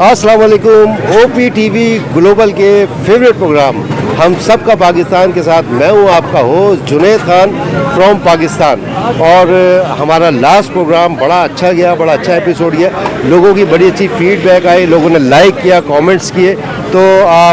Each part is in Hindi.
अस्सलाम वालेकुम। OPTV ग्लोबल के फेवरेट प्रोग्राम हम सब का पाकिस्तान के साथ मैं हूं आपका होस्ट जुनैद खान फ्रॉम पाकिस्तान। और हमारा लास्ट प्रोग्राम बड़ा अच्छा गया, बड़ा अच्छा एपिसोड गया। लोगों की बड़ी अच्छी फीडबैक आई, लोगों ने लाइक किया, कमेंट्स किए। तो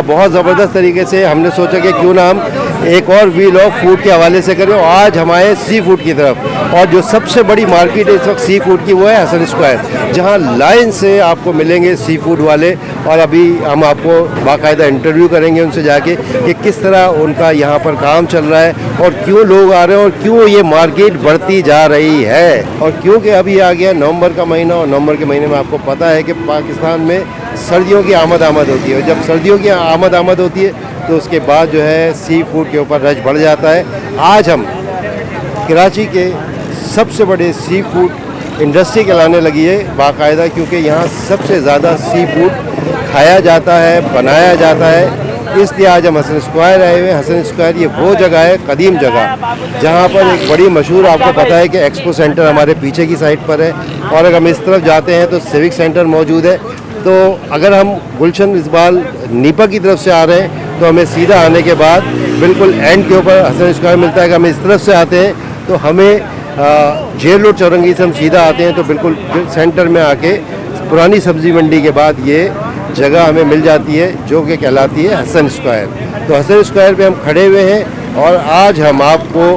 बहुत ज़बरदस्त तरीके से हमने सोचा कि क्यों ना हम एक और व्लॉग फूड के हवाले से करें। और आज हम आए सी फूड की तरफ, और जो सबसे बड़ी मार्केट है इस वक्त सी फूड की वो है हसन स्क्वायर, जहां लाइन से आपको मिलेंगे सी फूड वाले। और अभी हम आपको बाकायदा इंटरव्यू करेंगे उनसे जाके कि किस तरह उनका यहाँ पर काम चल रहा है और क्यों लोग आ रहे हैं और क्यों ये मार्केट बढ़ती जा रही है। और क्योंकि अभी आ गया नवंबर का महीना, और नवंबर के महीने में आपको पता है कि पाकिस्तान में सर्दियों की आमद होती है। जब सर्दियों की आमद होती है तो उसके बाद जो है सी फूड के ऊपर रश बढ़ जाता है। आज हम कराची के सबसे बड़े सी फूड इंडस्ट्री कहलाने लगी है बाकायदा, क्योंकि यहाँ सबसे ज़्यादा सी फूड खाया जाता है, बनाया जाता है। इसलिए आज हम हसन स्क्वायर आए हुए हैं। हसन स्क्वायर ये वो जगह है, कदीम जगह, जहाँ पर एक बड़ी मशहूर, आपको पता है कि एक्सपो सेंटर हमारे पीछे की साइड पर है, और अगर हम इस तरफ जाते हैं तो सिविक सेंटर मौजूद है। तो अगर हम गुलशन इकबाल नीपा की तरफ से आ रहे हैं तो हमें सीधा आने के बाद बिल्कुल एंड के ऊपर हसन स्क्वायर मिलता है। कि हम इस तरफ से आते हैं तो हमें जेल रोड चौरंगी से हम सीधा आते हैं तो बिल्कुल सेंटर में आके पुरानी सब्ज़ी मंडी के बाद ये जगह हमें मिल जाती है जो कि कहलाती है हसन स्क्वायर। तो हसन स्क्वायर पे हम खड़े हुए हैं और आज हम आपको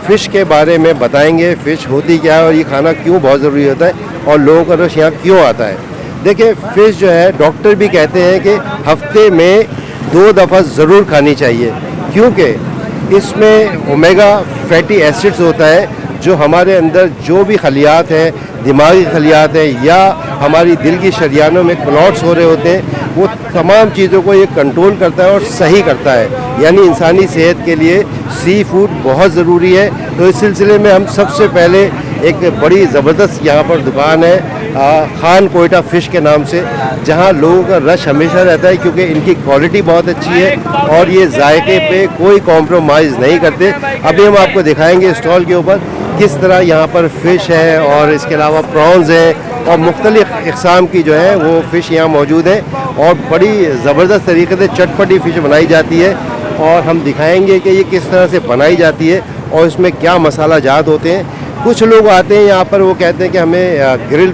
फ़िश के बारे में बताएंगे। फ़िश होती क्या है और ये खाना क्यों बहुत ज़रूरी होता है और लोगों का रश यहाँ क्यों आता है। देखिए, फ़िश जो है डॉक्टर भी कहते हैं कि हफ्ते में 2 दफ़ा ज़रूर खानी चाहिए, क्योंकि इसमें ओमेगा फैटी एसिड्स होता है जो हमारे अंदर जो भी खलियात हैं, दिमागी खलियात हैं या हमारी दिल की शरियानों में क्लॉट्स हो रहे होते हैं, वो तमाम चीज़ों को ये कंट्रोल करता है और सही करता है। यानी इंसानी सेहत के लिए सी फूड बहुत ज़रूरी है। तो इस सिलसिले में हम सबसे पहले एक बड़ी ज़बरदस्त यहाँ पर दुकान है खान कोयटा फ़िश के नाम से, जहाँ लोगों का रश हमेशा रहता है, क्योंकि इनकी क्वालिटी बहुत अच्छी है और ये जायके पे कोई कॉम्प्रोमाइज़ नहीं करते। अभी हम आपको दिखाएंगे स्टॉल के ऊपर किस तरह यहाँ पर फ़िश है, और इसके अलावा प्रॉन्स हैं और मुख्तलिफ़ इक़साम की जो है वो फ़िश यहाँ मौजूद है। और बड़ी ज़बरदस्त तरीके से चटपटी फ़िश बनाई जाती है, और हम दिखाएंगे कि ये किस तरह से बनाई जाती है और इसमें क्या मसाला जात होते हैं। कुछ लोग आते हैं यहाँ पर, वो कहते हैं कि हमें ग्रिल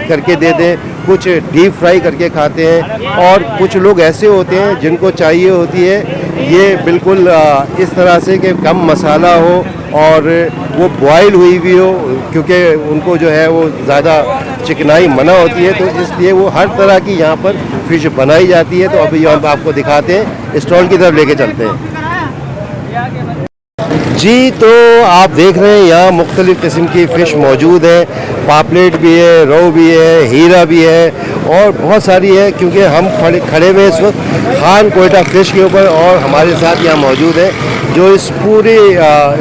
करके दे दें, कुछ डीप फ्राई करके खाते हैं, और कुछ लोग ऐसे होते हैं जिनको चाहिए होती है ये बिल्कुल इस तरह से कि कम मसाला हो और वो बॉयल हुई भी हो, क्योंकि उनको जो है वो ज़्यादा चिकनाई मना होती है। तो इसलिए वो हर तरह की यहाँ पर फ़िश बनाई जाती है। तो अभी हम आपको दिखाते हैं, स्टॉल की तरफ लेके चलते हैं जी। तो आप देख रहे हैं यहाँ मुख्तलिफ़ किस्म की फ़िश मौजूद है, पापलेट भी है, रोहू भी है, हीरा भी है और बहुत सारी है। क्योंकि हम खड़े हुए इस वक्त खान कोयटा फ़िश के ऊपर, और हमारे साथ यहाँ मौजूद है जो इस पूरी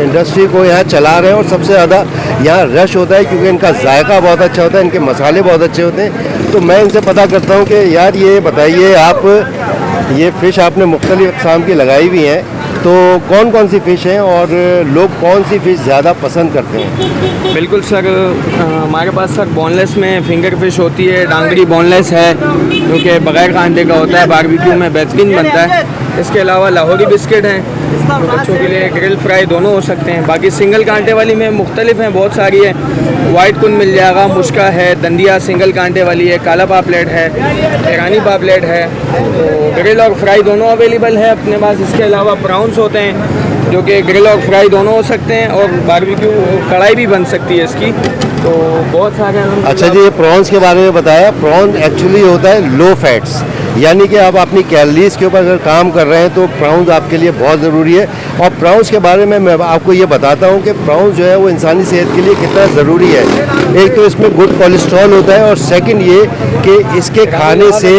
इंडस्ट्री को यहाँ चला रहे हैं। और सबसे ज़्यादा यहाँ रश होता है क्योंकि इनका जायका बहुत अच्छा होता है, इनके मसाले बहुत अच्छे होते हैं। तो मैं इनसे पता करता हूँ कि यार ये बताइए, आप ये फ़िश आपने मुख्तलिफ़ अक़साम की लगाई हुई हैं, तो कौन कौन सी फ़िश हैं और लोग कौन सी फ़िश ज़्यादा पसंद करते हैं? बिल्कुल सर, हमारे पास सर बोनलेस में फिंगर फ़िश होती है, डांगरी बोनलेस है जो कि बग़ैर कांटे का होता है, बारबेक्यू में बेहतरीन बनता है। इसके अलावा लाहौरी बिस्किट हैं, तो बच्चों के लिए ग्रिल फ्राई दोनों हो सकते हैं। बाकी सिंगल कांटे वाली में मुख्तलिफ हैं, बहुत सारी है। वाइट कुन मिल जाएगा, मुश्का है, दंदिया सिंगल कांटे वाली है, काला पापलेट है, ईरानी पापलेट है, तो ग्रिल और फ्राई दोनों अवेलेबल है अपने पास। इसके अलावा प्राउंस होते हैं जो कि ग्रिल और फ्राई दोनों हो सकते हैं, और बारबेक्यू कढ़ाई भी बन सकती है इसकी। तो बहुत सारे। अच्छा जी, ये प्रॉन्स के बारे में बताया। प्रॉन एक्चुअली होता है लो फैट्स, यानी कि आप अपनी कैलोरीज के ऊपर अगर काम कर रहे हैं तो प्राउंस आपके लिए बहुत ज़रूरी है। और प्राउंस के बारे में मैं आपको ये बताता हूँ कि प्राउंस जो है वो इंसानी सेहत के लिए कितना ज़रूरी है। एक तो इसमें गुड कोलेस्ट्रॉल होता है, और सेकंड ये कि इसके खाने से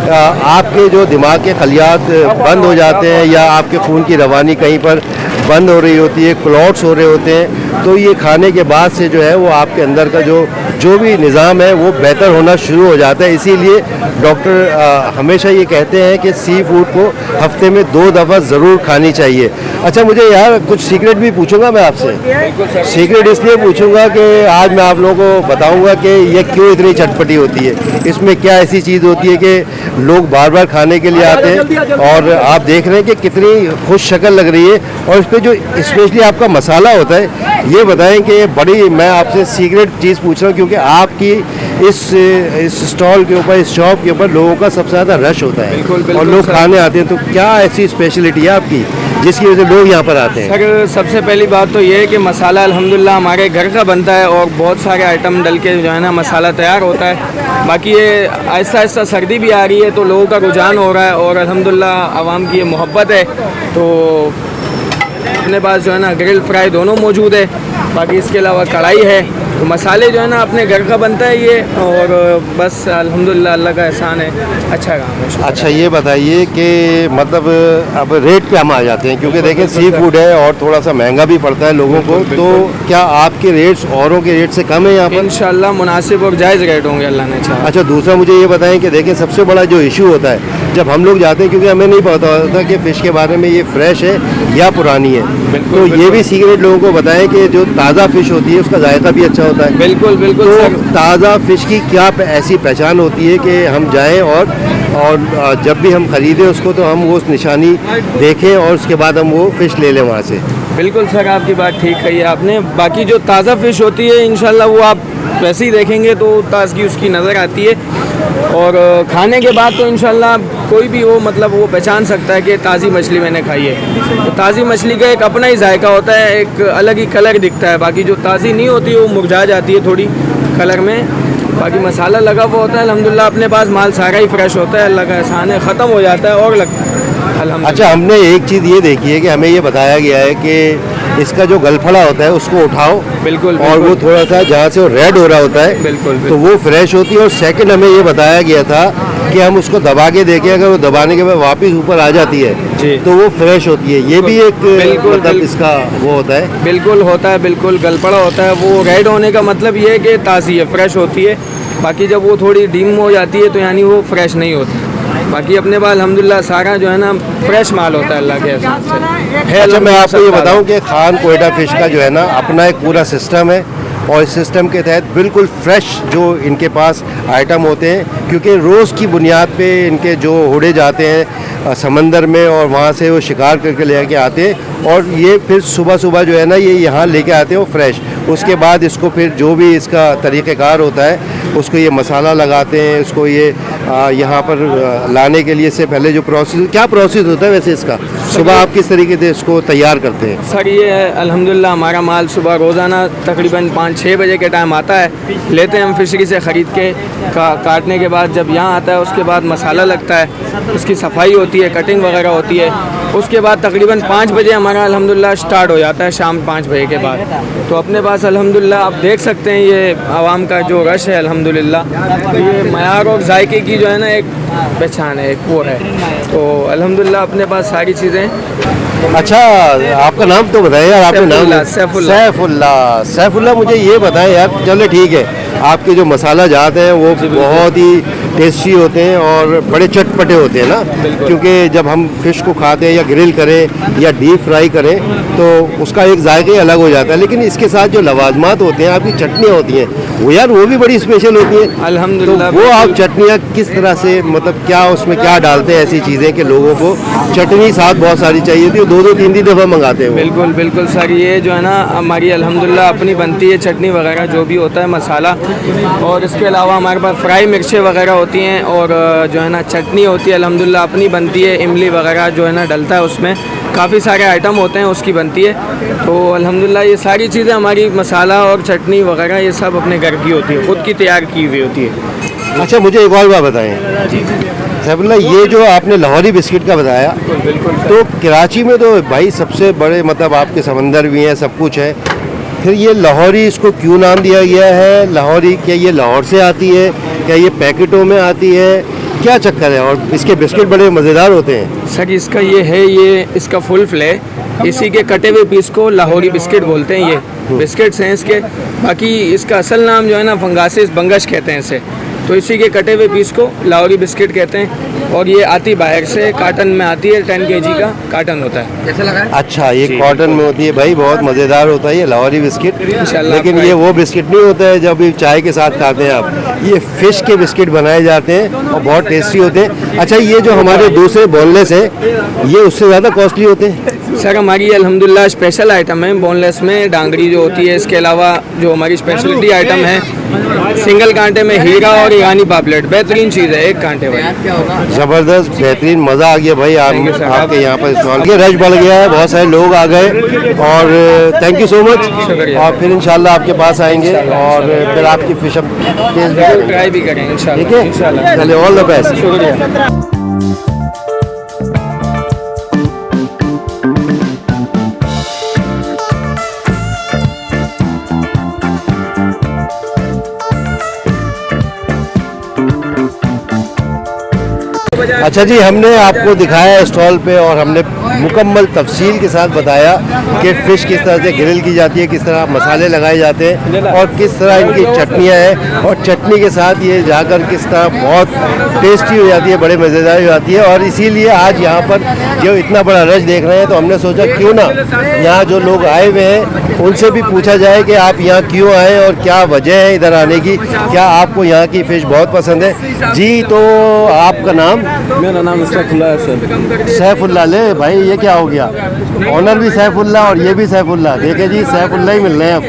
आपके जो दिमाग के खलियात बंद हो जाते हैं या आपके खून की रवानी कहीं पर बंद हो रही होती है, क्लॉट्स हो रहे होते हैं, तो ये खाने के बाद से जो है वो आपके अंदर का जो भी निज़ाम है वो बेहतर होना शुरू हो जाता है। इसीलिए डॉक्टर हमेशा ये कहते हैं कि सी फूड को हफ्ते में 2 दफ़ा ज़रूर खानी चाहिए। अच्छा, मुझे यार कुछ सीक्रेट भी पूछूंगा मैं आपसे। सीक्रेट इसलिए पूछूंगा कि आज मैं आप लोगों को बताऊंगा कि ये क्यों इतनी चटपटी होती है, इसमें क्या ऐसी चीज़ होती है कि लोग बार बार खाने के लिए आते हैं। और आप देख रहे हैं कि कितनी खुश शक्ल लग रही है, और इस पर जो स्पेशली आपका मसाला होता है, ये बताएं कि बड़ी मैं आपसे सीक्रेट चीज़ पूछ रहा हूँ, क्योंकि आपकी इस स्टॉल के ऊपर, इस शॉप के ऊपर लोगों का सबसे ज़्यादा रश होता है। बिल्कुल, बिल्कुल और लोग सर। खाने आते हैं, तो क्या ऐसी स्पेशलिटी है आपकी जिसकी वजह से लोग यहाँ पर आते हैं? सर, सबसे पहली बात तो ये है कि मसाला अल्हम्दुलिल्लाह हमारे घर का बनता है और बहुत सारे आइटम डल के जो है ना मसाला तैयार होता है। बाकी ये आहिस्ता आहिस्ता सर्दी भी आ रही है तो लोगों का रुझान हो रहा है और अल्हम्दुलिल्लाह आवाम की ये मोहब्बत है, तो अपने पास जो है ना ग्रिल फ्राई दोनों मौजूद है। बाकी इसके अलावा कढ़ाई है, तो मसाले जो है ना अपने घर का बनता है ये, और बस अल्हम्दुलिल्लाह अल्लाह का एहसान है, अच्छा काम है। अच्छा, ये बताइए कि मतलब अब रेट पे हम आ जाते हैं, क्योंकि देखें सी फूड है और थोड़ा सा महंगा भी पड़ता है लोगों को, तो क्या आपके रेट्स औरों के रेट से कम है यहाँ पर? इंशाल्लाह मुनासिब और जायज़ रेट होंगे अल्लाह ने चाहा। अच्छा, दूसरा मुझे ये बताएं कि देखें सबसे बड़ा जो इशू होता है जब हम लोग जाते हैं, क्योंकि हमें नहीं पता होता कि फ़िश के बारे में ये फ्रेश है या पुरानी है, तो ये भी सीक्रेट लोगों को बताएं कि जो ताज़ा फ़िश होती है उसका जायका भी अच्छा होता है। बिल्कुल बिल्कुल तो सर। ताज़ा फ़िश की क्या ऐसी पहचान होती है कि हम जाएं और जब भी हम ख़रीदें उसको तो हम वो निशानी देखें और उसके बाद हम वो फ़िश ले लें वहाँ से? बिल्कुल सर, आपकी बात ठीक कही है आपने। बाकी जो ताज़ा फ़िश होती है इंशाल्लाह वो आप वैसे ही देखेंगे तो ताज़गी उसकी नज़र आती है, और खाने के बाद तो इंशाल्लाह कोई भी हो मतलब वो पहचान सकता है कि ताज़ी मछली मैंने खाई है। तो ताज़ी मछली का एक अपना ही जायका होता है, एक अलग ही कलर दिखता है। बाकी जो ताज़ी नहीं होती है वो मुरझा जाती है थोड़ी कलर में। बाकी मसाला लगा हुआ होता है अल्हम्दुलिल्लाह, अपने पास माल सारा ही फ्रेश होता है, अल्लाह का एहसान है, ख़त्म हो जाता है और लगता है अल्हम्दुलिल्लाह। अच्छा, हमने एक चीज़ ये देखी है कि हमें ये बताया गया है कि इसका जो गलफड़ा होता है उसको उठाओ, बिल्कुल और वो थोड़ा सा जहाँ से वो रेड हो रहा होता है बिल्कुल तो वो फ्रेश होती है। और सेकंड हमें ये बताया गया था कि हम उसको दबा के देखें, अगर वो दबाने के बाद वापस ऊपर आ जाती है जी, तो वो फ्रेश होती है। ये भी एक बिल्कुल, मतलब इसका वो होता है। बिल्कुल होता है, बिल्कुल गलपड़ा होता है। वो रेड होने का मतलब ये है कि ताज़ी है, फ्रेश होती है। बाकी जब वो थोड़ी डिम हो जाती है तो यानी वो फ्रेश नहीं होती। बाकी अपने पास अल्हम्दुलिल्लाह सारा जो है ना फ्रेश माल होता है अल्लाह के एहसान से। अच्छा, मैं आपको ये बताऊं कि खान कोयटा फ़िश का जो है ना अपना एक पूरा सिस्टम है, और इस सिस्टम के तहत बिल्कुल फ्रेश जो इनके पास आइटम होते हैं, क्योंकि रोज़ की बुनियाद पे इनके जो उड़े जाते हैं समंदर में और वहाँ से वो शिकार करके लेके आते हैं, और ये फिर सुबह सुबह जो है ना ये यहाँ लेके आते हैं वो फ्रेश। उसके बाद इसको फिर जो भी इसका तरीक़ेकार होता है उसको ये मसाला लगाते हैं, इसको ये यहाँ पर लाने के लिए से पहले जो प्रोसेस, क्या प्रोसेस होता है वैसे इसका? सुबह आप किस तरीके से इसको तैयार करते हैं? सर, ये अल्हम्दुलिल्लाह हमारा माल सुबह रोज़ाना तकरीबन 5-6 बजे के टाइम आता है, लेते हैं हम फिशरी से ख़रीद के। काटने के बाद जब यहाँ आता है उसके बाद मसाला लगता है, उसकी सफाई होती है, कटिंग वगैरह होती है। उसके बाद तकरीबन 5 बजे हमारा अल्हम्दुलिल्लाह स्टार्ट हो जाता है, शाम 5 बजे के बाद। तो अपने पास अल्हम्दुलिल्लाह आप देख सकते हैं ये आवाम का जो रश है अल्हम्दुलिल्लाह, तो ये मयार और जायके की जो है ना एक पहचान है, एक वो है। तो अल्हम्दुलिल्लाह अपने पास सारी चीज़ें। अच्छा, आपका नाम तो बताइए यार, आपके नाम? सैफुल्लाह। सैफुल्लाह, मुझे ये बताएं यार, चलो ठीक है, आपके जो मसाला जाते हैं वो बहुत ही टेस्टी होते हैं और बड़े चटपटे होते हैं ना, क्योंकि जब हम फ़िश को खाते हैं या ग्रिल करें या डीप फ्राई करें तो उसका एक जायका ही अलग हो जाता है। लेकिन इसके साथ जो लवाजमात होते हैं, आपकी चटनियाँ होती हैं, वो यार वो भी बड़ी स्पेशल होती हैं अल्हम्दुलिल्लाह। तो वो आप चटनियाँ किस तरह से, मतलब क्या उसमें क्या डालते हैं ऐसी चीज़ें कि लोगों को चटनी साथ बहुत सारी चाहिए थी, 2-2, 3-3 दफ़ा मंगाते हैं वो? बिल्कुल बिल्कुल सर, ये जो है ना हमारी अल्हम्दुलिल्लाह अपनी बनती है चटनी वगैरह जो भी होता है मसाला, और इसके अलावा हमारे पास फ्राई मिर्चें वगैरह होती हैं, और जो है ना चटनी होती है अल्हम्दुलिल्लाह अपनी बनती है, इमली वगैरह जो है ना डलता है उसमें, काफ़ी सारे आइटम होते हैं उसकी बनती है। तो अल्हम्दुलिल्लाह ये सारी चीज़ें हमारी मसाला और चटनी वगैरह ये सब अपने घर की होती है, ख़ुद की तैयार की हुई होती है। अच्छा, मुझे एक और बात बताएं सैफुल्लाह, ये जो आपने लाहौरी बिस्किट का बताया, तो कराची में तो भाई सबसे बड़े मतलब आपके समंदर भी हैं, सब कुछ है, फिर ये लाहौरी इसको क्यों नाम दिया गया है? लाहौरी क्या ये लाहौर से आती है, क्या ये पैकेटों में आती है, क्या चक्कर है? और इसके बिस्किट बड़े मज़ेदार होते हैं। सर, इसका ये है, ये इसका फुल फ्ले इसी के कटे हुए पीस को लाहौरी बिस्किट बोलते हैं। ये बिस्किट्स हैं इसके। बाकी इसका असल नाम जो है ना फंगासिस बंगश कहते हैं इसे। तो इसी के कटे हुए पीस को लाहौरी बिस्किट कहते हैं। और ये आती बाहर से, कार्टन में आती है, 10 kg का कार्टन होता है। कैसा लगा? अच्छा, ये कॉटन में होती है भाई, बहुत मज़ेदार होता है ये लाहौरी बिस्किट। लेकिन ये वो बिस्किट नहीं होता है जब चाय के साथ खाते हैं आप। ये फिश के बिस्किट बनाए जाते हैं और बहुत टेस्टी होते हैं। अच्छा, ये जो हमारे दूसरे बोनलेस है ये उससे ज़्यादा कॉस्टली होते हैं? सर हमारी अल्हम्दुलिल्लाह स्पेशल आइटम है बोनलेस में डांगरी जो होती है। इसके अलावा जो हमारी स्पेशलिटी आइटम है सिंगल कांटे में हीरा और ईरानी पापलेट, बेहतरीन चीज़ है, एक कांटे में। ज़बरदस्त, बेहतरीन, मज़ा आ गया भाई आपके यहाँ पर स्टॉल के। रश बढ़ गया है, बहुत सारे लोग आ गए और थैंक यू सो मच। और फिर इंशाल्लाह आपके पास आएंगे और फिर आपकी फिश टेस्ट भी ट्राई भी करेंगे इंशाल्लाह। ठीक है, इंशाल्लाह। चलिए, ऑल द बेस्ट। शुक्रिया। अच्छा जी, हमने आपको दिखाया स्टॉल पे और हमने मुकम्मल तफसील के साथ बताया कि फ़िश किस तरह से ग्रिल की जाती है, किस तरह मसाले लगाए जाते हैं और किस तरह इनकी चटनियाँ हैं और चटनी के साथ ये जाकर किस तरह बहुत टेस्टी हो जाती है, बड़े मज़ेदार हो जाती है। और इसीलिए आज यहाँ पर जो इतना बड़ा रश देख रहे हैं तो हमने सोचा क्यों ना यहाँ जो लोग आए हुए हैं उनसे भी पूछा जाए कि आप यहाँ क्यों आए और क्या वजह है इधर आने की, क्या आपको यहाँ की फ़िश बहुत पसंद है। जी, तो आपका नाम? मेरा नाम सैफुल्लाह है सर। सैफुल्लाह, ले भाई ये क्या हो गया, ऑनर भी सैफुल्लाह और ये भी सैफुल्लाह। ठीक है जी, सैफुल्लाह ही मिल रहे हैं अब।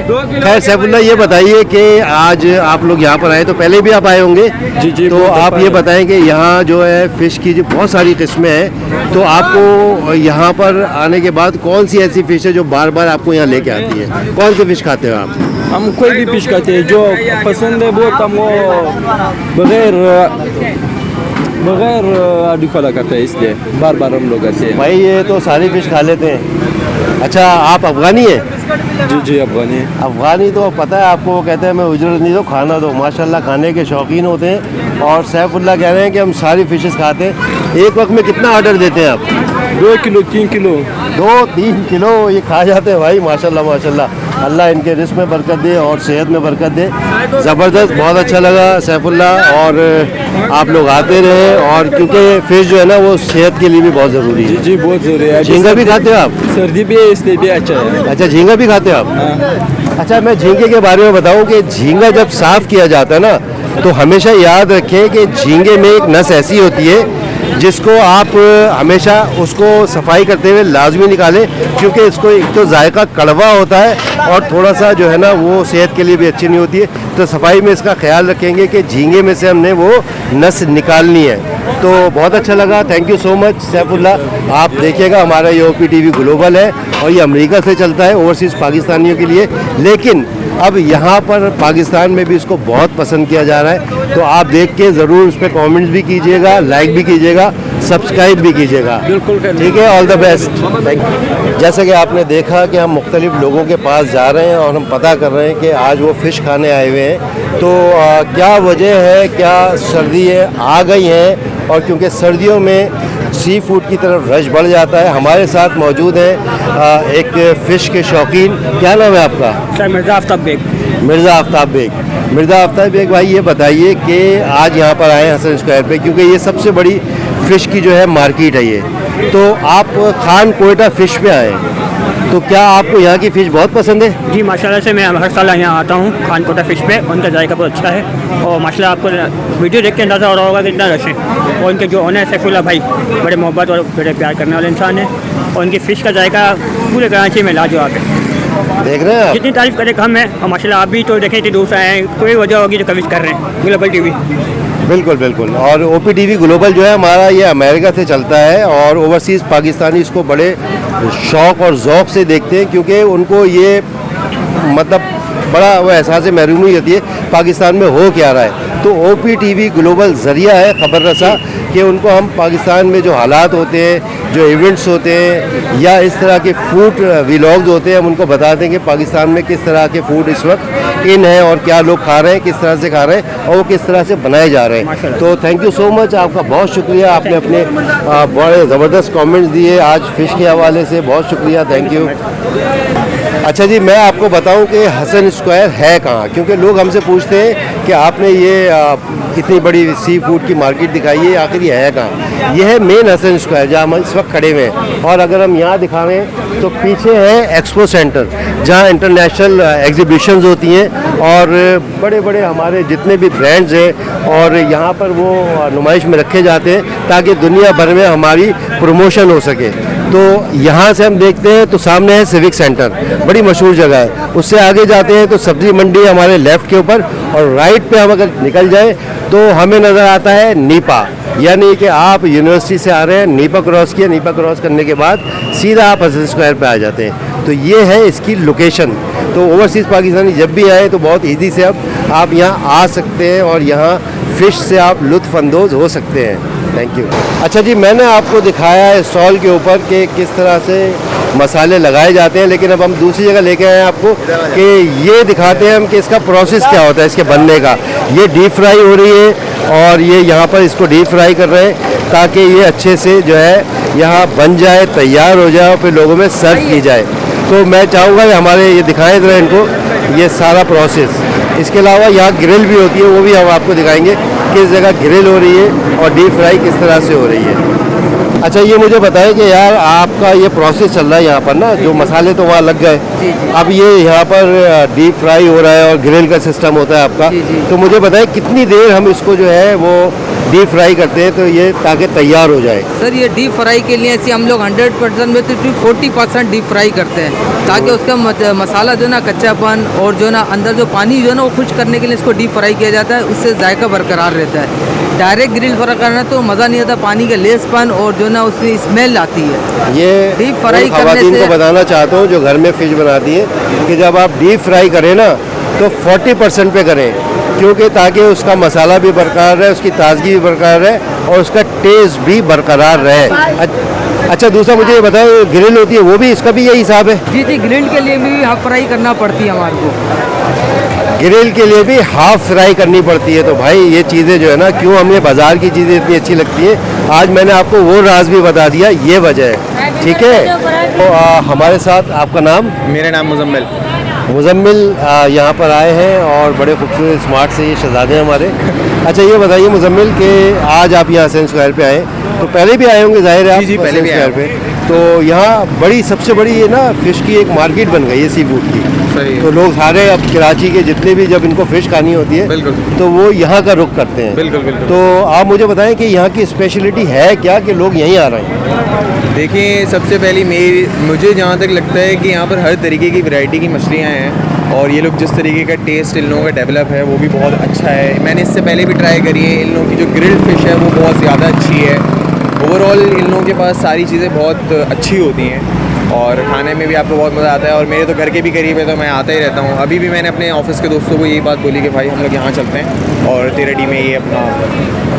खैर सैफुल्लाह, ये बताइए कि आज आप लोग यहाँ पर आए, तो पहले भी आप आए होंगे? जी। तो आप ये बताएं कि यहाँ जो है फ़िश की जो बहुत सारी किस्में हैं, तो आपको यहाँ पर आने के बाद कौन सी ऐसी फ़िश है जो बार बार आपको यहाँ लेके आती है? कौन सी फ़िश खाते हो आप? हम कोई भी फिश खाते हैं, जो पसंद है वो हम वो बगैर आलू फला करते हैं, इसलिए बार बार हम लोग आते हैं। भाई ये तो सारी फ़िश खा लेते हैं। अच्छा, आप अफ़गानी हैं? जी अफगानी। अफ़गानी तो पता है आपको, वो कहते हैं मैं उजरत नहीं दो खाना दो। माशाल्लाह खाने के शौकीन होते हैं। और सैफुल्लाह कह रहे हैं कि हम सारी फ़िशेस खाते हैं। एक वक्त में कितना ऑर्डर देते हैं आप? 2 किलो 3 किलो 2-3 किलो ये खा जाते हैं भाई। माशाल्लाह माशाल्लाह, अल्लाह इनके रिस्क में बरकत दे और सेहत में बरकत दे। ज़बरदस्त, बहुत अच्छा लगा सैफुल्लाह, और आप लोग आते रहे। और क्योंकि फ़िश जो है ना वो सेहत के लिए भी बहुत ज़रूरी है। जी बहुत ज़रूरी है। झींगा भी खाते हो आप? सर्दी भी है इसलिए भी अच्छा है। अच्छा, झींगा भी खाते हो आप? अच्छा, मैं झींगे के बारे में बताऊं कि झींगा जब साफ़ किया जाता है ना तो हमेशा याद रखें कि झींगे में एक नस ऐसी होती है जिसको आप हमेशा उसको सफाई करते हुए लाजमी निकालें, क्योंकि इसको एक तो जायका कड़वा होता है और थोड़ा सा जो है ना वो सेहत के लिए भी अच्छी नहीं होती है। तो सफाई में इसका ख्याल रखेंगे कि झींगे में से हमने वो नस निकालनी है। तो बहुत अच्छा लगा, thank you so much Saifullah. आप देखिएगा हमारा ये OP TV ग्लोबल है और ये अमेरिका से चलता है ओवरसीज़ पाकिस्तानियों के लिए, लेकिन अब यहाँ पर पाकिस्तान में भी इसको बहुत पसंद किया जा रहा है। तो आप देख के ज़रूर उस पर कॉमेंट्स भी कीजिएगा, लाइक भी कीजिएगा, सब्सक्राइब भी कीजिएगा। बिल्कुल, ठीक है, all the best, thank you. जैसे कि आपने देखा कि हम मुख्तलिफ लोगों के पास जा रहे हैं और हम पता कर रहे हैं कि आज वो फ़िश खाने आए हुए हैं। तो क्या वजह है, क्या सर्दी है आ गई है, और क्योंकि सर्दियों में सी फूड की तरफ रश बढ़ जाता है। हमारे साथ मौजूद है एक फ़िश के शौकीन। क्या नाम है आपका? सर मिर्ज़ा आफ्ताब बेग। मिर्ज़ा आफ्ताब बेग। मिर्ज़ा आफ्ताब बेग भाई, ये बताइए कि आज यहाँ पर आए हसन स्क्वायर पे, क्योंकि ये सबसे बड़ी फ़िश की जो है मार्केट है ये, तो आप खान कोयटा फ़िश पे आए, तो क्या आपको यहाँ की फ़िश बहुत पसंद है? जी माशाल्लाह से मैं हर साल यहाँ आता हूँ खान कोटा फ़िश पे। उनका जायका बहुत अच्छा है और माशाल्लाह आपको वीडियो देख के अंदाज़ा हो रहा होगा कि कितना रश है। और उनके जो ओनर सैफुल्लाह भाई बड़े मोहब्बत और बड़े प्यार करने वाले इंसान हैं और उनकी फ़िश का जायका पूरे कराची में लाजवाब है। देख रहे हैं आप? जितनी तारीफ़ करें कम है। और माशाल्लाह आप भी तो देखें कि दूसरा है, कोई वजह होगी जो कविश कर रहे हैं ग्लोबल TV। बिल्कुल बिल्कुल। और OP TV ग्लोबल जो है हमारा ये अमेरिका से चलता है और ओवरसीज़ पाकिस्तानी इसको बड़े शौक़ और ज़ौक़ से देखते हैं, क्योंकि उनको ये मतलब बड़ा वो एहसास महरूमी होती है पाकिस्तान में हो क्या रहा है। तो तो OPTV ग्लोबल ज़रिया है ख़बर रसा कि उनको हम पाकिस्तान में जो हालात होते हैं, जो इवेंट्स होते हैं या इस तरह के फूड व्लॉग्स होते हैं, हम उनको बताते हैं कि पाकिस्तान में किस तरह के फूड इस वक्त इन है और क्या लोग खा रहे हैं, किस तरह से खा रहे हैं और वो किस तरह से बनाए जा रहे हैं। तो थैंक यू सो मच, आपका बहुत शुक्रिया, आपने अपने बड़े ज़बरदस्त कमेंट्स दिए आज फ़िश के हवाले से, बहुत शुक्रिया, थैंक यू। अच्छा जी, मैं आपको बताऊं कि हसन स्क्वायर है कहाँ, क्योंकि लोग हमसे पूछते हैं कि आपने ये इतनी बड़ी सी फूड की मार्केट दिखाई है, आखिर ये है कहाँ। ये है मेन हसन स्क्वायर जहाँ हम इस वक्त खड़े हुए हैं। और अगर हम यहाँ दिखावें तो पीछे है एक्सपो सेंटर जहाँ इंटरनेशनल एग्जीबिशंस होती हैं और बड़े बड़े हमारे जितने भी ब्रांड्स हैं और यहाँ पर वो नुमाइश में रखे जाते हैं ताकि दुनिया भर में हमारी प्रमोशन हो सके। तो यहाँ से हम देखते हैं तो सामने है सिविक सेंटर, बड़ी मशहूर जगह है। उससे आगे जाते हैं तो सब्जी मंडी हमारे लेफ़्ट के ऊपर और राइट पे हम अगर निकल जाए तो हमें नज़र आता है नीपा, यानी कि आप यूनिवर्सिटी से आ रहे हैं, नीपा क्रॉस किया, नीपा क्रॉस करने के बाद सीधा आप हसन स्क्वायर पे आ जाते हैं। तो ये है इसकी लोकेशन। तो ओवरसीज़ पाकिस्तानी जब भी आए तो बहुत ईजी से अब आप यहाँ आ सकते हैं और यहाँ फ़िश से आप लुत्फ़अंदोज़ हो सकते हैं। Thank you. अच्छा जी, मैंने आपको दिखाया है स्टॉल के ऊपर कि किस तरह से मसाले लगाए जाते हैं, लेकिन अब हम दूसरी जगह लेके आए हैं आपको कि ये दिखाते हैं हम कि इसका प्रोसेस क्या होता है इसके बनने का। ये डीप फ्राई हो रही है और ये यहाँ पर इसको डीप फ्राई कर रहे हैं ताकि ये अच्छे से जो है यहाँ बन जाए, तैयार हो जाए और फिर लोगों में सर्व की जाए। तो मैं चाहूँगा कि हमारे ये दिखाएं जरा इनको ये सारा प्रोसेस। इसके अलावा यहाँ ग्रिल भी होती है, वो भी हम आपको दिखाएंगे किस जगह ग्रिल हो रही है और डीप फ्राई किस तरह से हो रही है। अच्छा, ये मुझे बताएं कि यार आपका ये प्रोसेस चल रहा है यहाँ पर ना, जो मसाले तो वहाँ लग गए, अब ये यहाँ पर डीप फ्राई हो रहा है और ग्रिल का सिस्टम होता है आपका। तो मुझे बताएं कितनी देर हम इसको जो है वो डीप फ्राई करते हैं तो ये ताकि तैयार हो जाए। सर ये डीप फ्राई के लिए ऐसे हम लोग 100% में तो 40% डीप फ्राई करते हैं ताकि उसका मसाला जो ना कच्चापन और जो ना अंदर जो पानी जो ना वो खुश करने के लिए इसको डीप फ्राई किया जाता है, उससे जायका बरकरार रहता है। डायरेक्ट ग्रिल फ्राई करना तो मज़ा नहीं आता, पानी का लेसपन और जो ना उसकी स्मेल आती है। ये डीप फ्राई करने ख़वातीन से को बताना चाहता हूँ जो घर में फ़िश बनाती हैं कि जब आप डीप फ्राई करें ना तो 40% पे करें, क्योंकि ताकि उसका मसाला भी बरकरार रहे, उसकी ताजगी भी बरकरार रहे और उसका टेस्ट भी बरकरार रहे। अच्छा, दूसरा मुझे ये बताओ ग्रिल होती है वो भी, इसका भी यही हिसाब है? जी जी, ग्रिल के लिए भी हाफ फ्राई करना पड़ती है हमारे को। ग्रिल के लिए भी हाफ फ्राई करनी पड़ती है। तो भाई ये चीज़ें जो है ना, क्यों हमें बाज़ार की चीज़ें इतनी अच्छी लगती हैं, आज मैंने आपको वो राज भी बता दिया, ये वजह है। ठीक है, तो हमारे साथ आपका नाम? मेरा नाम मुजम्मिल। मुजम्मिल यहाँ पर आए हैं और बड़े खूबसूरत स्मार्ट से ये शहजादे हैं हमारे। अच्छा, ये बताइए मुजम्मिल कि आज आप यहाँ हसन स्क्वायर पे आए, तो पहले भी आए होंगे ज़ाहिर है आप? जी, पहले भी स्क्वायर पे। तो यहाँ बड़ी सबसे बड़ी ये ना फ़िश की एक मार्केट बन गई है सी फूड की। सही। तो लोग सारे अब कराची के जितने भी जब इनको फ़िश खानी होती है बिल्कुल। तो वो यहाँ का रुख करते हैं। बिल्कुल बिल्कुल। तो आप मुझे बताएं कि यहाँ की स्पेशलिटी है क्या कि लोग यहीं आ रहे हैं? देखिए, सबसे पहली मुझे जहाँ तक लगता है कि यहाँ पर हर तरीके की वैरायटी की मछलियाँ हैं और ये लोग जिस तरीके का टेस्ट इन लोगों का डेवलप है वो भी बहुत अच्छा है। मैंने इससे पहले भी ट्राई करी है, इन लोगों की जो ग्रिल्ड फ़िश है वो बहुत ज़्यादा अच्छी है। ओवरऑल इन लोगों के पास सारी चीज़ें बहुत अच्छी होती हैं और खाने में भी आपको बहुत मज़ा आता है। और मेरे तो घर के भी करीब है तो मैं आता ही रहता हूँ। अभी भी मैंने अपने ऑफिस के दोस्तों को यही बात बोली कि भाई हम लोग यहाँ चलते हैं और तेरडी में ये अपना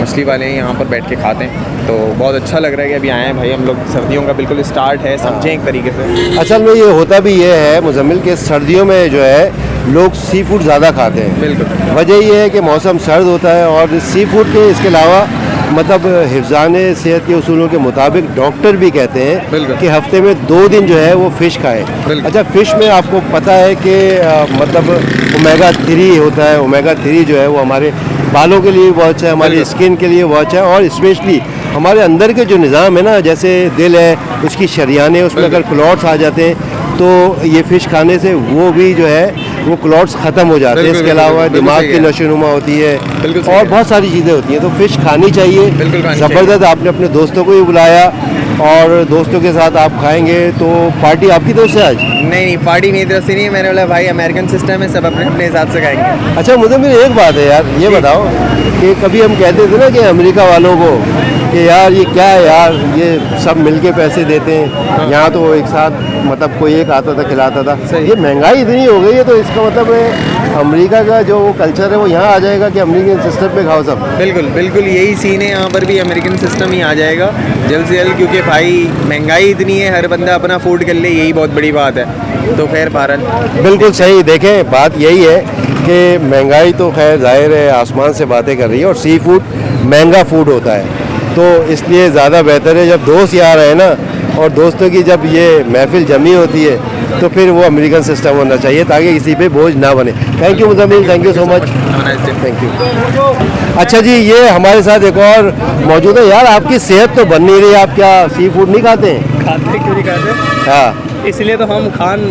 मछली वाले हैं, यहाँ पर बैठ के खाते हैं। तो बहुत अच्छा लग रहा है कि अभी आए हैं भाई हम लोग। सर्दियों का बिल्कुल स्टार्ट है, समझें एक तरीके से। असल में ये होता भी ये है मुजम्मिल के सर्दियों में जो है लोग सी फूड ज़्यादा खाते हैं। बिल्कुल। वजह ये है कि मौसम सर्द होता है और सी फूड के इसके अलावा मतलब हिफ्ज़ाने सेहत के उसूलों के मुताबिक डॉक्टर भी कहते हैं कि हफ्ते में 2 दिन जो है वो फ़िश खाएं। अच्छा, फ़िश में आपको पता है कि मतलब ओमेगा 3 होता है। ओमेगा 3 जो है वो हमारे बालों के लिए भी बहुत अच्छा है, हमारी स्किन के लिए बहुत अच्छा है और स्पेशली हमारे अंदर के जो निज़ाम है ना, जैसे दिल है, उसकी शरियाने, उसमें अगर क्लॉट्स आ जाते हैं तो ये फ़िश खाने से वो भी जो है वो क्लॉट्स ख़त्म हो जाते हैं। इसके अलावा दिमाग की नशोनुमा होती है और बहुत सारी चीज़ें होती हैं। तो फ़िश खानी चाहिए। ज़बरदस्त, आपने अपने दोस्तों को भी बुलाया और दोस्तों के साथ आप खाएंगे, तो पार्टी आपकी तरफ से आज? नहीं, पार्टी मेरी तरफ से नहीं है। मैंने बोला भाई अमेरिकन सिस्टम है, सब अपने अपने हिसाब से खाएंगे। अच्छा, मुझे मेरी एक बात है यार, ये बताओ कि कभी हम कहते थे ना कि अमेरिका वालों को कि यार ये क्या है यार, ये सब मिलके पैसे देते हैं, यहाँ तो एक साथ मतलब कोई एक आता था खिलाता था। ये महंगाई इतनी हो गई है, तो इसका मतलब है अमेरिका का जो वो कल्चर है वो यहाँ आ जाएगा कि अमेरिकन सिस्टम पे खाओ सब। बिल्कुल बिल्कुल यही सीन है, यहाँ पर भी अमेरिकन सिस्टम ही आ जाएगा जल्द से जल्द, क्योंकि भाई महंगाई इतनी है, हर बंदा अपना फूड कर ले, यही बहुत बड़ी बात है। तो खैर बहरहाल बिल्कुल सही। देखें, बात यही है कि महंगाई तो खैर जाहिर है आसमान से बातें कर रही है, और सी फूड महंगा फूड होता है, तो इसलिए ज़्यादा बेहतर है जब दोस्त यार है ना, और दोस्तों की जब ये महफिल जमी होती है तो फिर वो अमेरिकन सिस्टम होना चाहिए ताकि किसी पे बोझ ना बने। Thank you Muzammil, thank you so much, thank you. अच्छा जी, ये हमारे साथ एक और मौजूद है। यार आपकी सेहत तो बन नहीं रही, आप क्या सी फूड नहीं खाते हैं? खाते क्यों नहीं खाते? हाँ, इसलिए तो हम खान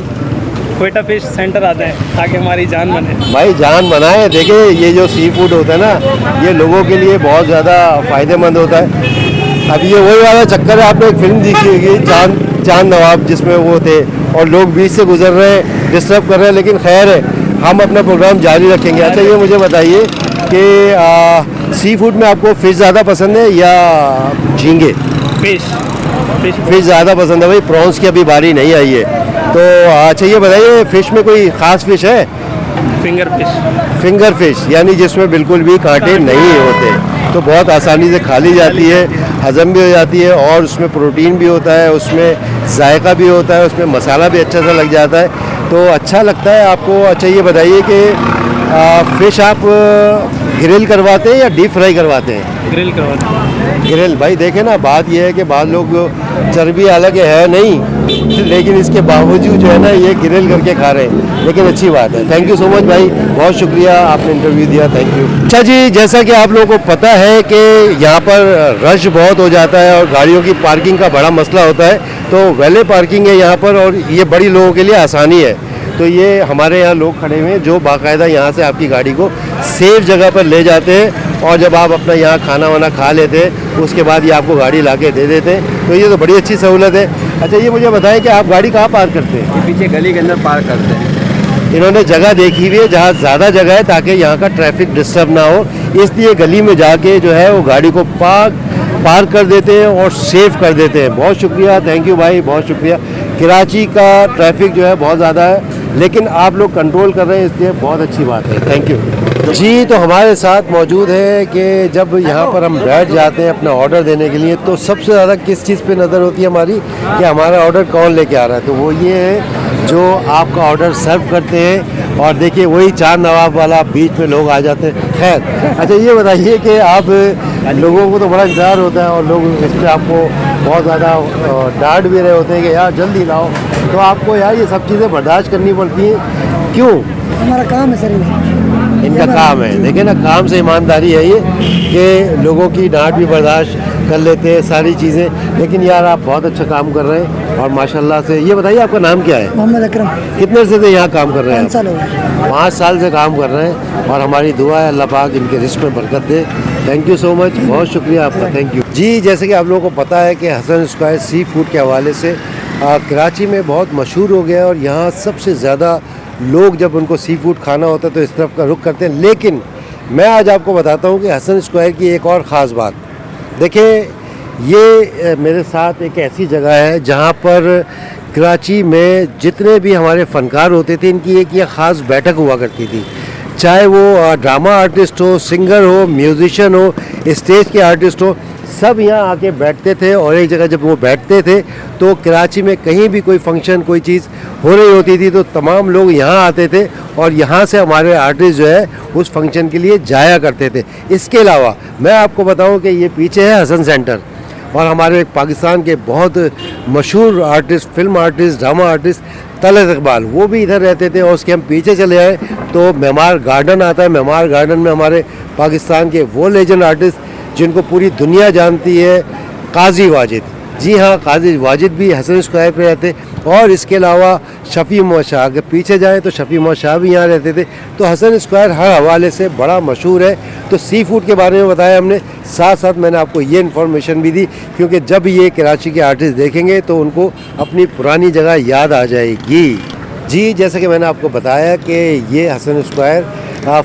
क्वेटा फिश सेंटर आते हैं ताकि हमारी जान बने। भाई जान बनाए। देखिए, ये जो सी फूड होता है ना, ये लोगों के लिए बहुत ज़्यादा फ़ायदेमंद होता है। अब ये वही वाला चक्कर है, आपने एक फिल्म देखी होगी चांद नवाब, जिसमें वो थे और लोग बीच से गुजर रहे हैं, डिस्टर्ब कर रहे हैं, लेकिन खैर है, हम अपना प्रोग्राम जारी रखेंगे। अच्छा, ये मुझे बताइए कि सी फूड में आपको फ़िश ज़्यादा पसंद है या झींगे? फिश ज़्यादा पसंद है। भाई प्रॉन्स की अभी बारी नहीं आई है, तो अच्छा ये बताइए, फ़िश में कोई ख़ास फ़िश है? फिंगर फिश यानी जिसमें बिल्कुल भी कांटे नहीं होते, तो बहुत आसानी से खा ली जाती है, हज़म भी हो जाती है, और उसमें प्रोटीन भी होता है, उसमें जायका भी होता है, उसमें मसाला भी अच्छा सा लग जाता है, तो अच्छा लगता है आपको। अच्छा ये बताइए कि फ़िश आप ग्रिल करवाते हैं या डीप फ्राई करवाते हैं? ग्रिल करवाते हैं। ग्रिल। भाई देखे ना, बात यह है कि बाद लोग चर्बी हालांकि है नहीं, लेकिन इसके बावजूद जो है ना ये ग्रिल करके खा रहे हैं, लेकिन अच्छी बात है। थैंक यू सो मच भाई, बहुत शुक्रिया, आपने इंटरव्यू दिया, थैंक यू। अच्छा जी, जैसा कि आप लोगों को पता है कि यहाँ पर रश बहुत हो जाता है और गाड़ियों की पार्किंग का बड़ा मसला होता है, तो वैले पार्किंग है यहाँ पर, और ये बड़ी लोगों के लिए आसानी है। तो ये हमारे यहाँ लोग खड़े हुए हैं जो बाकायदा यहाँ से आपकी गाड़ी को सेफ जगह पर ले जाते हैं, और जब आप अपना यहाँ खाना वाना खा लेते हैं उसके बाद ये आपको गाड़ी ला के दे देते हैं, तो ये तो बड़ी अच्छी सहूलत है। अच्छा ये मुझे बताएं कि आप गाड़ी कहाँ पार्क करते हैं? पीछे गली के अंदर पार्क करते हैं। इन्होंने जगह देखी हुई है जहाँ ज़्यादा जगह है ताकि यहाँ का ट्रैफिक डिस्टर्ब ना हो, इसलिए गली में जाके जो है वो गाड़ी को पार्क कर देते हैं और सेव कर देते हैं। बहुत शुक्रिया, थैंक यू भाई, बहुत शुक्रिया। कराची का ट्रैफिक जो है बहुत ज़्यादा है, लेकिन आप लोग कंट्रोल कर रहे हैं, इसलिए बहुत अच्छी बात है, थैंक यू जी। तो हमारे साथ मौजूद है कि जब यहाँ पर हम बैठ जाते हैं अपना ऑर्डर देने के लिए, तो सबसे ज़्यादा किस चीज़ पे नज़र होती है हमारी कि हमारा ऑर्डर कौन लेके आ रहा है, तो वो ये है जो आपका ऑर्डर सर्व करते हैं, और देखिए वही चार नवाब वाला बीच में लोग आ जाते हैं। खैर अच्छा ये बताइए कि आप लोगों को तो बड़ा इंतज़ार होता है और लोग इस पर आपको बहुत ज़्यादा डांट भी रहे होते हैं कि यार जल्दी लाओ, तो आपको यार ये सब चीज़ें बर्दाश्त करनी पड़ती हैं, क्यों? हमारा काम है सर, इनका काम है। देखिए ना, काम से ईमानदारी है ये कि लोगों की डांट भी बर्दाश्त कर लेते हैं सारी चीज़ें, लेकिन यार आप बहुत अच्छा काम कर रहे हैं और माशाल्लाह से। ये बताइए आपका नाम क्या है? मोहम्मद अकरम। कितने से यहाँ काम कर रहे हैं? 5 साल हो गए। 5 साल से काम कर रहे हैं, और हमारी दुआ है अल्लाह पाक इनके रिस्क में बरकत दे। थैंक यू सो मच, बहुत शुक्रिया आपका, थैंक यू जी। जैसे कि आप लोगों को पता है कि हसन स्क्वायर सी फूड के हवाले से कराची में बहुत मशहूर हो गया है, और यहाँ सबसे ज़्यादा लोग जब उनको सी फूड खाना होता है तो इस तरफ का रुख करते हैं। लेकिन मैं आज आपको बताता हूँ कि हसन स्क्वायर की एक और ख़ास बात। देखिए ये मेरे साथ एक ऐसी जगह है जहाँ पर कराची में जितने भी हमारे फ़नकार होते थे इनकी एक ये ख़ास बैठक हुआ करती थी, चाहे वो ड्रामा आर्टिस्ट हो, सिंगर हो, म्यूज़िशियन हो, स्टेज के आर्टिस्ट हो, सब यहाँ आके बैठते थे। और एक जगह जब वो बैठते थे तो कराची में कहीं भी कोई फंक्शन कोई चीज़ हो रही होती थी तो तमाम लोग यहाँ आते थे, और यहाँ से हमारे आर्टिस्ट जो है उस फंक्शन के लिए जाया करते थे। इसके अलावा मैं आपको बताऊँ कि ये पीछे है हसन सेंटर, और हमारे पाकिस्तान के बहुत मशहूर artist, film artist, drama artist Talat Iqbal, वो भी इधर रहते थे। और उसके हम पीछे चले आए तो मेमार गार्डन आता है। मेमार गार्डन में हमारे पाकिस्तान के वो लेजेंड आर्टिस्ट जिनको पूरी दुनिया जानती है, काजी वाजिद। जी हाँ, काजी वाजिद भी हसन स्क्वायर पे रहते। और इसके अलावा शफ़ी मोहम्मद शाह, अगर पीछे जाएँ तो शफ़ी मोहम्मद शाह भी यहाँ रहते थे। तो हसन स्क्वायर हर हवाले से बड़ा मशहूर है। तो सी फूड के बारे में बताया हमने, साथ साथ मैंने आपको ये इन्फॉर्मेशन भी दी, क्योंकि जब ये कराची के आर्टिस्ट देखेंगे तो उनको अपनी पुरानी जगह याद आ जाएगी। जी, जैसे कि मैंने आपको बताया कि ये हसन स्क्वायर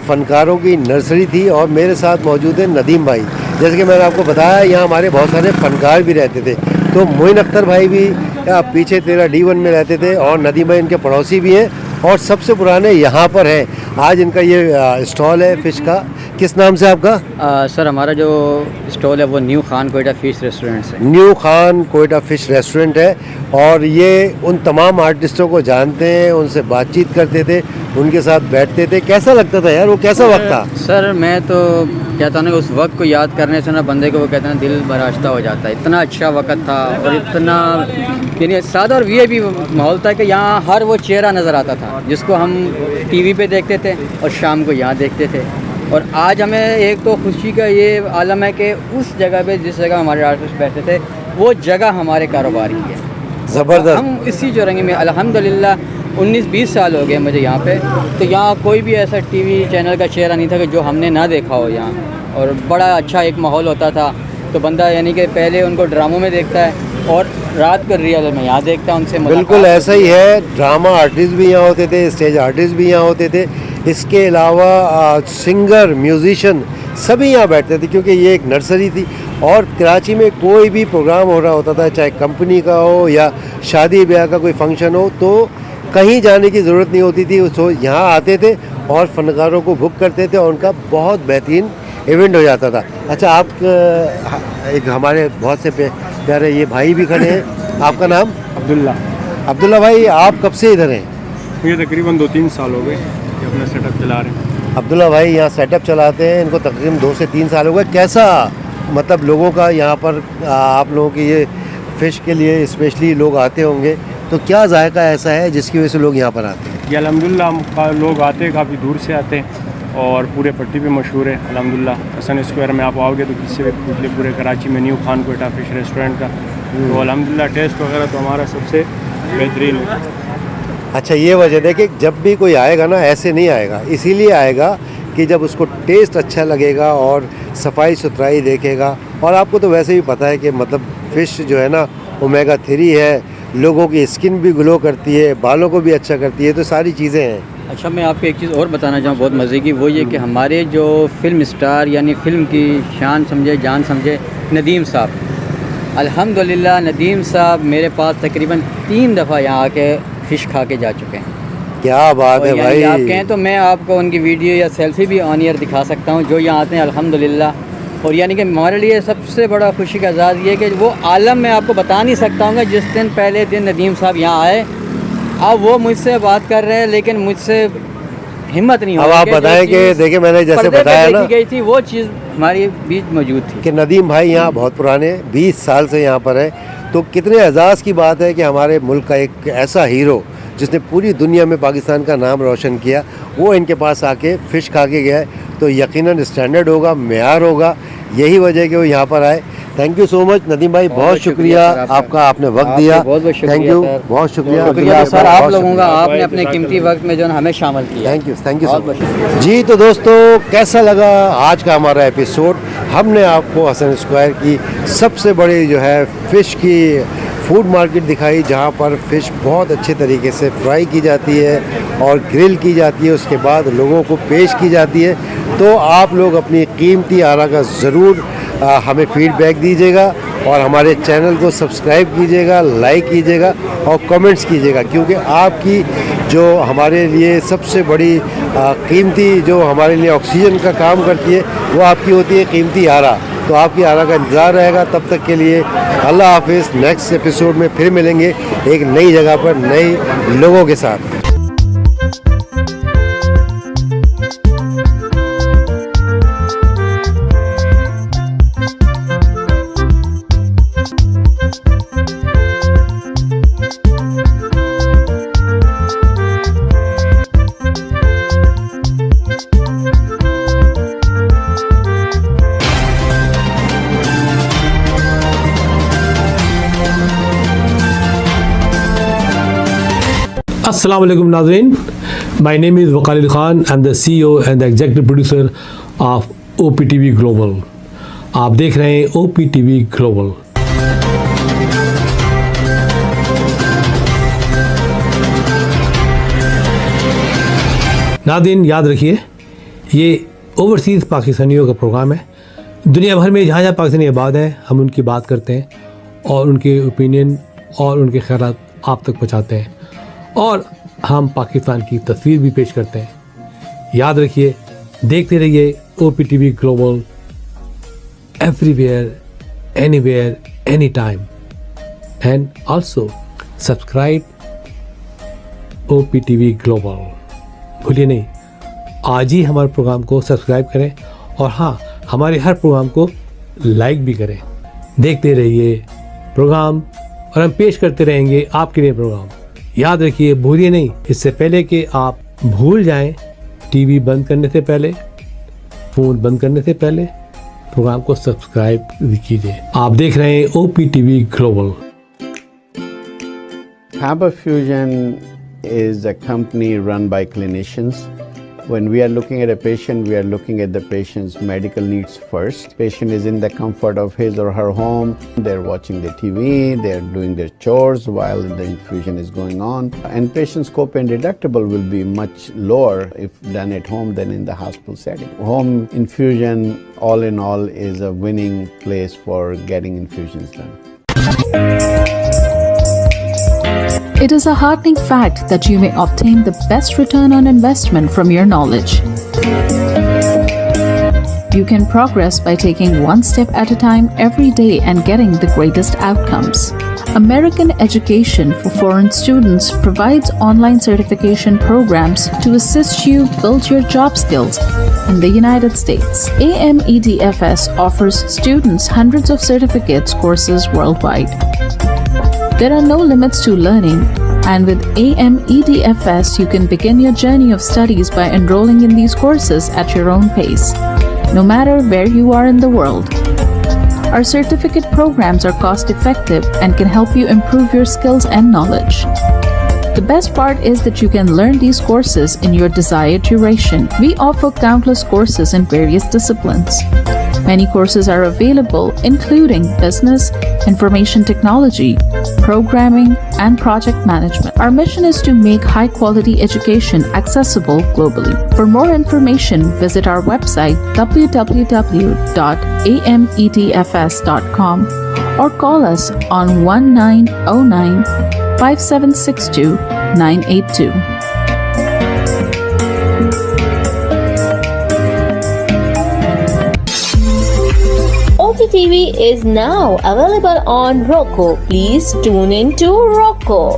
फ़नकारों की नर्सरी थी और मेरे साथ मौजूद है नदीम भाई। जैसे कि मैंने आपको बताया यहाँ हमारे बहुत सारे फ़नकार भी रहते थे, तो मोइन अख्तर भाई भी पीछे 13 D1 में रहते थे और नदीम भाई इनके पड़ोसी भी हैं और सबसे पुराने यहाँ पर हैं। आज इनका ये स्टॉल है फ़िश का। किस नाम से आपका? सर हमारा जो स्टॉल है वो new Khan Quetta fish restaurant से। New Khan Quetta fish restaurant है और ये उन तमाम आर्टिस्टों को जानते हैं, उनसे बातचीत करते थे, उनके साथ बैठते थे। कैसा लगता था यार, वो कैसा वक्त था? सर मैं तो कहता हूँ ना, उस वक्त को याद करने से ना बंदे को वो कहते हैं दिल बराश्ता हो जाता है। इतना अच्छा वक्त था और इतना यानी सादा और वीआईपी माहौल था कि यहाँ हर वो चेहरा नज़र आता था जिसको हम टीवी पे देखते थे और शाम को यहाँ देखते थे। और आज हमें एक तो खुशी का ये आलम है कि उस जगह पे जिस जगह हमारे आर्टिस्ट बैठते थे वो जगह हमारे कारोबार की है। ज़बरदस्त। हम इसी चौरंगी में अल्हम्दुलिल्लाह 19-20 साल हो गए मुझे यहाँ पे, तो यहाँ कोई भी ऐसा टीवी चैनल का चेहरा नहीं था कि जो हमने ना देखा हो यहाँ। और बड़ा अच्छा एक माहौल होता था, तो बंदा यानी कि पहले उनको ड्रामों में देखता है और रात को रियल में यहाँ देखता है, उनसे बिल्कुल ऐसा ही है। ड्रामा आर्टिस्ट भी यहाँ होते थे, स्टेज आर्टिस्ट भी यहाँ होते थे, इसके अलावा सिंगर, म्यूजिशियन सभी यहाँ बैठते थे, क्योंकि ये एक नर्सरी थी। और कराची में कोई भी प्रोग्राम हो रहा होता था, चाहे कंपनी का हो या शादी ब्याह का कोई फंक्शन हो, तो कहीं जाने की ज़रूरत नहीं होती थी। तो यहाँ आते थे और फ़नकारों को बुक करते थे और उनका बहुत बेहतरीन इवेंट हो जाता था। अच्छा, आप एक हमारे बहुत से प्यारे ये भाई भी खड़े हैं। आपका नाम? अब्दुल्ला। अब्दुल्ला भाई, आप कब से इधर हैं? मुझे तकरीबन 2-3 साल हो गए कि अपना सेटअप चला रहे हैं। अब्दुल्ला भाई यहाँ सेटअप चलाते हैं, इनको तकरीबन 2 से 3 साल हो गए। कैसा मतलब लोगों का यहाँ पर आप लोगों की ये फ़िश के लिए स्पेशली लोग आते होंगे, तो क्या जायका ऐसा है जिसकी वजह से लोग यहाँ पर आते हैं? ये अल्हम्दुलिल्लाह लोग आते हैं, काफ़ी दूर से आते हैं और पूरे पट्टी पे मशहूर है अल्हम्दुलिल्लाह। हसन स्क्वायर में आप आओगे तो किसी भी पूछ ले, पूरे कराची में new Khan Quetta fish restaurant का, तो अल्हम्दुलिल्लाह टेस्ट वगैरह तो हमारा सबसे बेहतरीन है। अच्छा, ये वजह देखिए, जब भी कोई आएगा ना ऐसे नहीं आएगा, इसीलिए आएगा कि जब उसको टेस्ट अच्छा लगेगा और सफाई सुथराई देखेगा। और आपको तो वैसे भी पता है कि मतलब फ़िश जो है ना ओमेगा 3 है, लोगों की स्किन भी ग्लो करती है, बालों को भी अच्छा करती है, तो सारी चीज़ें हैं। अच्छा, मैं आपको एक चीज़ और बताना चाहूँ बहुत मज़े की, वो ये कि हमारे जो फिल्म स्टार यानी फ़िल्म की शान समझे, जान समझे, नदीम साहब, अल्हम्दुलिल्लाह नदीम साहब मेरे पास तकरीबन 3 दफ़ा यहाँ आके फ़िश खा के जा चुके हैं। क्या बात है भाई! आप कहें तो मैं आपको उनकी वीडियो या सेल्फी भी ऑन ईयर दिखा सकता हूँ जो यहाँ आते हैं अल्हम्दुलिल्लाह। और यानी कि हमारे लिए सबसे बड़ा खुशी का एजाज़ ये कि वो आलम मैं आपको बता नहीं सकता हूँ। जिस दिन पहले दिन नदीम साहब यहाँ आए, अब वो मुझसे बात कर रहे हैं लेकिन मुझसे हिम्मत नहीं हो रही। अब आप बताएं कि देखिए, मैंने जैसे बताया ना गई थी वो चीज़ हमारे बीच मौजूद थी कि नदीम भाई यहाँ बहुत पुराने 20 साल से यहाँ पर है, तो कितने एजाज़ की बात है कि हमारे मुल्क का एक ऐसा हीरो जिसने पूरी दुनिया में पाकिस्तान का नाम रोशन किया, वो इनके पास आके फ़िश खा के गया है, तो यकीनन स्टैंडर्ड होगा, मेयार होगा। यही वजह है कि वो यहाँ पर आए। Thank you so much Nadeem भाई, बहुत शुक्रिया आपका, आपने वक्त दिया। थैंक यू, बहुत शुक्रिया। शुक्रिया सर आप लोगों का, आपने अपने कीमती वक्त में जो है हमें शामिल किया। Thank you so much. जी, तो दोस्तों कैसा लगा आज का हमारा एपिसोड? हमने आपको हसन स्क्वायर की सबसे बड़ी जो है फ़िश की फूड मार्केट दिखाई, जहाँ पर फ़िश बहुत अच्छे तरीके से फ्राई की जाती है और ग्रिल की जाती है, उसके बाद लोगों को पेश की जाती है। तो आप लोग अपनी कीमती आरा का ज़रूर हमें फीडबैक दीजिएगा और हमारे चैनल को सब्सक्राइब कीजिएगा, लाइक कीजिएगा और कमेंट्स कीजिएगा, क्योंकि आपकी जो हमारे लिए सबसे बड़ी कीमती, जो हमारे लिए ऑक्सीजन का काम करती है, वो आपकी होती है कीमती आरा। तो आपकी आरा का इंतज़ार रहेगा। तब तक के लिए अल्लाह हाफिज़। नेक्स्ट एपिसोड में फिर मिलेंगे एक नई जगह पर नए लोगों के साथ। Assalamu alaikum Nazreen. My name is Waqar Ali Khan. I'm the CEO and the executive producer of OPTV global. आप देख रहे हैं OPTV ग्लोबल। नाज़रीन याद रखिए, ये ओवरसीज़ पाकिस्तानियों का प्रोग्राम है। दुनिया भर में जहाँ जहाँ पाकिस्तानी आबाद हैं, हम उनकी बात करते हैं और उनके ओपिनियन और उनके ख्यालात आप तक पहुँचाते हैं, और हम पाकिस्तान की तस्वीर भी पेश करते हैं। याद रखिए, देखते रहिए OPTV global, everywhere, anywhere, any time, and also subscribe OPTV global. भूलिए नहीं, आज ही हमारे प्रोग्राम को सब्सक्राइब करें, और हाँ, हमारे हर प्रोग्राम को लाइक भी करें। देखते रहिए प्रोग्राम, और हम पेश करते रहेंगे आपके लिए प्रोग्राम। याद रखिए, भूलिए नहीं, इससे पहले कि आप भूल जाएं, टीवी बंद करने से पहले, फ़ोन बंद करने से पहले प्रोग्राम को सब्सक्राइब कीजिए। आप देख रहे हैं OPTV global. HabaFusion is a company run by clinicians. When we are looking at a patient, we are looking at the patient's medical needs first. Patient is in the comfort of his or her home. They're watching the TV, they're doing their chores while the infusion is going on. And patient's copay and deductible will be much lower if done at home than in the hospital setting. Home infusion, all in all, is a winning place for getting infusions done. It is a heartening fact that you may obtain the best return on investment from your knowledge. You can progress by taking one step at a time every day and getting the greatest outcomes. American Education for Foreign Students provides online certification programs to assist you build your job skills in the United States. AMEDFS offers students hundreds of certificates courses worldwide. There are no limits to learning, and with AMEDFS, you can begin your journey of studies by enrolling in these courses at your own pace, no matter where you are in the world. Our certificate programs are cost-effective and can help you improve your skills and knowledge. The best part is that you can learn these courses in your desired duration. We offer countless courses in various disciplines. Many courses are available, including business, information technology, programming, and project management. Our mission is to make high-quality education accessible globally. For more information, visit our website www.amedfs.com or call us on 1909 5762 982. OPTV is now available on Roku. Please tune in to Roku.